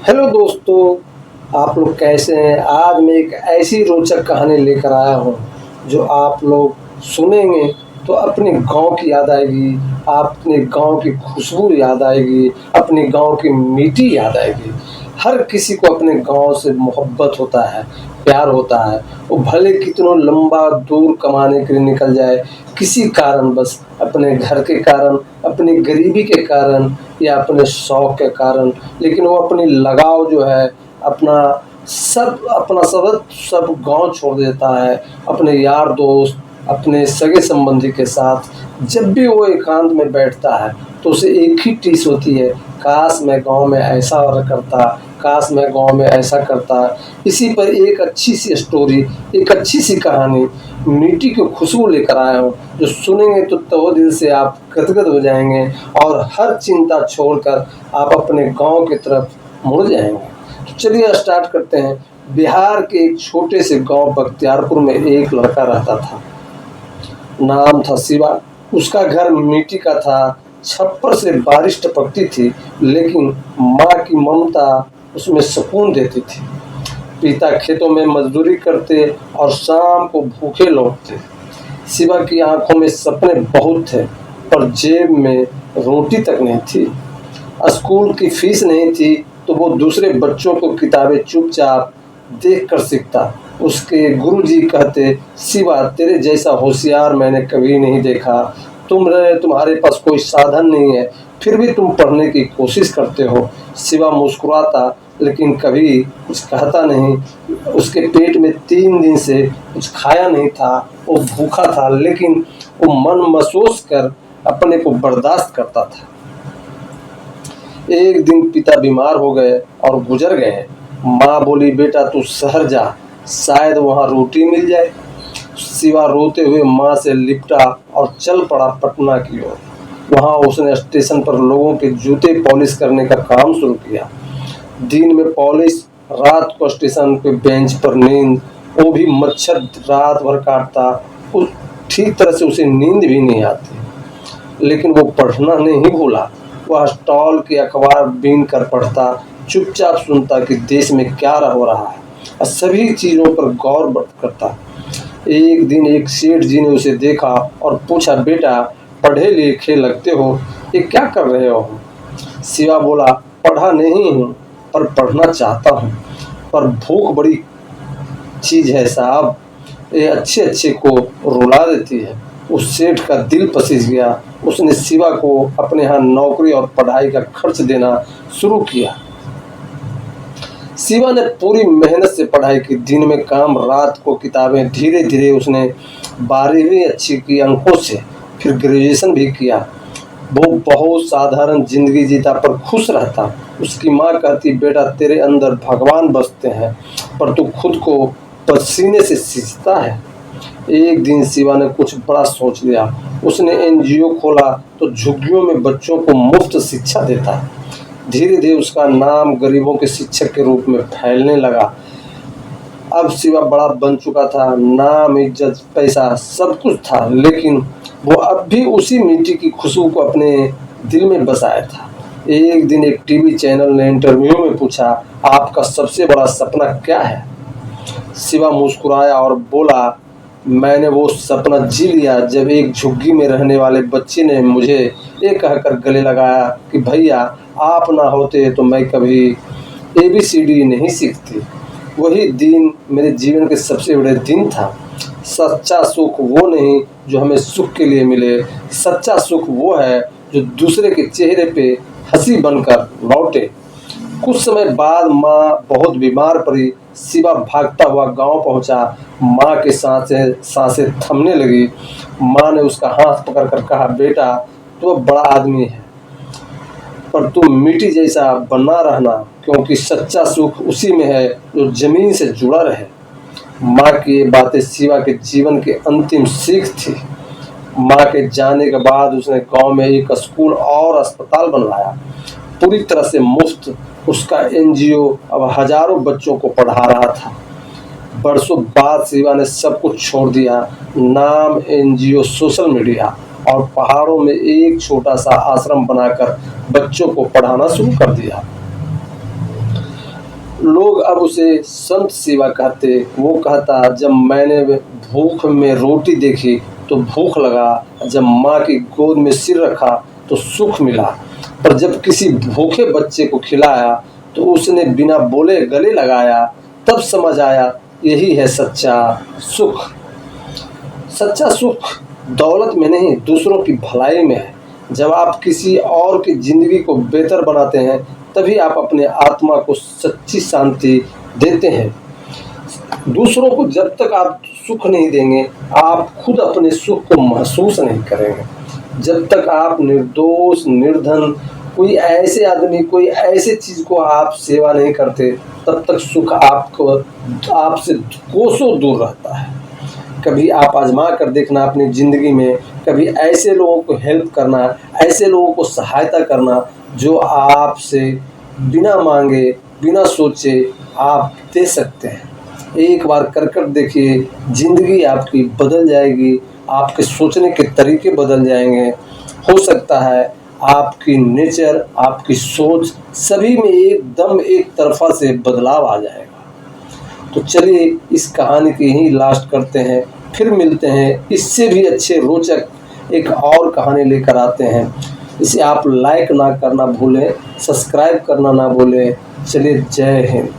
Hello दोस्तों, आप लोग कैसे हैं। आज मैं एक ऐसी रोचक कहानी लेकर आया हूँ जो आप लोग सुनेंगे तो अपने गांव की याद आएगी, अपने गांव की खुशबू याद आएगी, अपने गांव की मिट्टी याद आएगी। हर किसी को अपने गांव से मोहब्बत होता है, प्यार होता है। वो भले कितनों लंबा दूर कमाने के लिए निकल जाए, किसी कारण, बस अपने घर के कारण, अपनी गरीबी के कारण या अपने शौक के कारण, लेकिन वो अपनी लगाव जो है अपना सब गांव छोड़ देता है। अपने यार दोस्त, अपने सगे संबंधी के साथ जब भी वो एकांत में बैठता है तो उसे एक ही टीस होती है, काश मैं गांव में ऐसा और करता, काश मैं गांव में ऐसा करता। इसी पर एक अच्छी सी स्टोरी, एक अच्छी सी कहानी मिट्टी की खुशबू लेकर आया हूँ, जो सुनेंगे तो तहे दिल से आप गदगद हो जाएंगे और हर चिंता छोड़कर आप अपने गांव की तरफ मुड़ जाएंगे। तो चलिए स्टार्ट करते हैं। बिहार के एक छोटे से गांव बख्तियारपुर में एक लड़का रहता था। नाम था शिवा। उसका घर मिट्टी का था, छप्पर से बारिश टपकती थी, लेकिन माँ की ममता उसमें सुकून देती थी। पिता खेतों में मजदूरी करते और शाम को भूखे लौटते। शिवा की आंखों में सपने बहुत थे, पर जेब में रोटी तक नहीं थी। स्कूल की फीस नहीं थी तो वो दूसरे बच्चों को किताबें चुपचाप देखकर सीखता। उसके गुरुजी कहते, शिवा तेरे जैसा होशियार मैंने कभी नहीं देखा। तुम्हारे पास कोई साधन नहीं है, फिर भी तुम पढ़ने की कोशिश करते हो। शिवा मुस्कुराता, लेकिन कभी कुछ कहता नहीं। उसके पेट में 3 दिन से कुछ खाया नहीं था। वो भूखा था, लेकिन वो मन महसूस कर अपने को बर्दाश्त करता था। एक दिन पिता बीमार हो गए और गुजर गए। माँ बोली, बेटा तू शहर जा, शायद वहाँ रोटी मिल जाए। शिवा रोते हुए माँ से लिपटा और चल पड़ा पटना की ओर। वहाँ उसने स्टेशन पर लोगों के जूते पॉलिश करने का काम शुरू किया। दिन में पॉलिश, रात को स्टेशन पे बेंच पर नींद। वो भी मच्छर रात भर काटता, उस ठीक तरह से उसे नींद भी नहीं आती। लेकिन वो पढ़ना नहीं भूला। वह स्टॉल के अखबार बीन कर पढ़ता, चुपचाप सुनता कि देश में क्या हो रहा है और सभी चीज़ों पर गौर करता। एक दिन एक सेठ जी ने उसे देखा और पूछा, बेटा पढ़े लिखे लगते हो, ये क्या कर रहे हो। शिवा बोला, पढ़ा नहीं हूँ पर पढ़ना चाहता हूँ, पर भूख बड़ी चीज़ है साहब, ये अच्छे अच्छे को रुला देती है। उस सेठ का दिल पसीज गया। उसने शिवा को अपने यहाँ नौकरी और पढ़ाई का खर्च देना शुरू किया। शिवा ने पूरी मेहनत से पढ़ाई की, दिन में काम, रात को किताबें। धीरे धीरे उसने 12वीं अच्छी की अंकों से, फिर ग्रेजुएशन भी किया। वो बहुत साधारण जिंदगी जीता पर खुश रहता। उसकी माँ कहती, बेटा तेरे अंदर भगवान बसते हैं, पर तू खुद को पसीने से सींचता है। एक दिन शिवा ने कुछ बड़ा सोच लिया। उसने एनजीओ खोला तो झुग्गियों में बच्चों को मुफ्त शिक्षा देता। धीरे धीरे उसका नाम गरीबों के शिक्षक के रूप में फैलने लगा। अब शिवा बड़ा बन चुका था, नाम, इज्जत, पैसा सब कुछ था, लेकिन वो अब भी उसी मिट्टी की खुशबू को अपने दिल में बसाया था। एक दिन एक टीवी चैनल ने इंटरव्यू में पूछा, आपका सबसे बड़ा सपना क्या है। शिवा मुस्कुराया और बोला, मैंने वो सपना जी लिया जब एक झुग्गी में रहने वाले बच्चे ने मुझे ये कहकर गले लगाया कि भैया आप ना होते तो मैं कभी ABCD नहीं सीखती। वही दिन मेरे जीवन के सबसे बड़े दिन था। सच्चा सुख वो नहीं जो हमें सुख के लिए मिले, सच्चा सुख वो है जो दूसरे के चेहरे पे हंसी बनकर लौटे। कुछ समय बाद माँ बहुत बीमार पड़ी। शिवा भागता हुआ गांव पहुंचा। माँ की सांसें थमने लगी। माँ ने उसका हाथ पकड़कर कहा, बेटा तू अब बड़ा आदमी है, पर तू मिट्टी जैसा बना रहना, क्योंकि सच्चा सुख उसी में है जो जमीन से जुड़ा रहे। माँ की ये बातें शिवा के जीवन की अंतिम सीख थी। माँ के जाने के बाद उसने गांव में एक स्कूल और अस्पताल बनवाया, पूरी तरह से मुफ्त। उसका एनजीओ अब हजारों बच्चों को पढ़ा रहा था। बरसों बाद शिवा ने सब कुछ छोड़ दिया, नाम, एनजीओ, सोशल मीडिया, और पहाड़ों में एक छोटा सा आश्रम बनाकर बच्चों को पढ़ाना शुरू कर दिया। लोग अब उसे संत शिवा कहते। वो कहता, जब मैंने भूख में रोटी देखी तो भूख लगा, जब माँ की गोद में सिर रखा तो सुख मिला, पर जब किसी भूखे बच्चे को खिलाया तो उसने बिना बोले गले लगाया, तब समझ आया यही है सच्चा सुख। सच्चा सुख दौलत में नहीं, दूसरों की भलाई में है। जब आप किसी और की जिंदगी को बेहतर बनाते हैं तभी आप अपने आत्मा को सच्ची शांति देते हैं। दूसरों को जब तक आप सुख नहीं देंगे, आप खुद अपने सुख को महसूस नहीं करेंगे। जब तक आप निर्दोष निर्धन कोई ऐसे आदमी कोई ऐसे चीज को आप सेवा नहीं करते, तब तक सुख आपको आपसे कोसों दूर रहता है। कभी आप आजमा कर देखना अपनी ज़िंदगी में, कभी ऐसे लोगों को हेल्प करना, ऐसे लोगों को सहायता करना जो आपसे बिना मांगे बिना सोचे आप दे सकते हैं। एक बार कर देखिए, ज़िंदगी आपकी बदल जाएगी, आपके सोचने के तरीके बदल जाएंगे। हो सकता है आपकी नेचर, आपकी सोच सभी में एकदम एक तरफा से बदलाव आ जाएगा। तो चलिए इस कहानी की ही लास्ट करते हैं, फिर मिलते हैं इससे भी अच्छे रोचक एक और कहानी लेकर आते हैं। इसे आप लाइक ना करना भूलें, सब्सक्राइब करना ना भूलें। चलिए, जय हिंद।